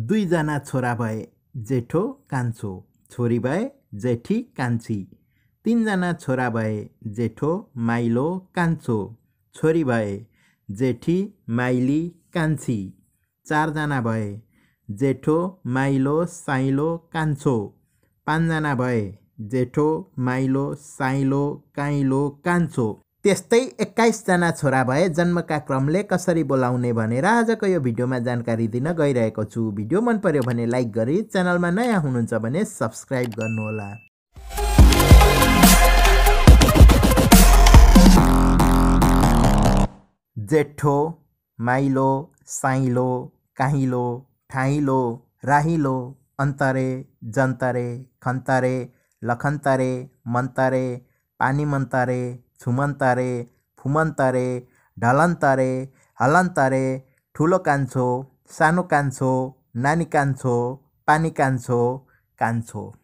दुईजना छोरा भए, जेठो कान्छो, छोरी भए जेठी कान्छी। तीनजना छोरा भए, जेठो माइलो कान्छो, छोरी भए जेठी माइली कान्छी। चारजना भए, जेठो माइलो साइलो कान्छो। पाँचजना भए, जेठो माइलो साइलो काइलो कान्छो। त्यस्तै 21 जना छोरा भए जन्मका क्रमले कसरी बोलाउने भनेर आजको यो भिडियोमा जानकारी दिन गइरहेको छु। भिडियो मन पर्यो भने लाइक गरी, च्यानलमा नयाँ हुनुहुन्छ भने सब्स्क्राइब गर्नुहोला। जेठो, माइलो, साइलो, काहिलो, ठाइलो, राहिलो, अन्तरे, जन्तरे, खन्तरे, लखन्तरे, मन्तरे, पानीमन्तरे, छुमन्तरे, फुमन्तरे, ढलन्तरे, हलन्तरे, ठुलो कान्छो, सानो कान्छो, नानी कान्छो, पानी कान्छो, कान्छो।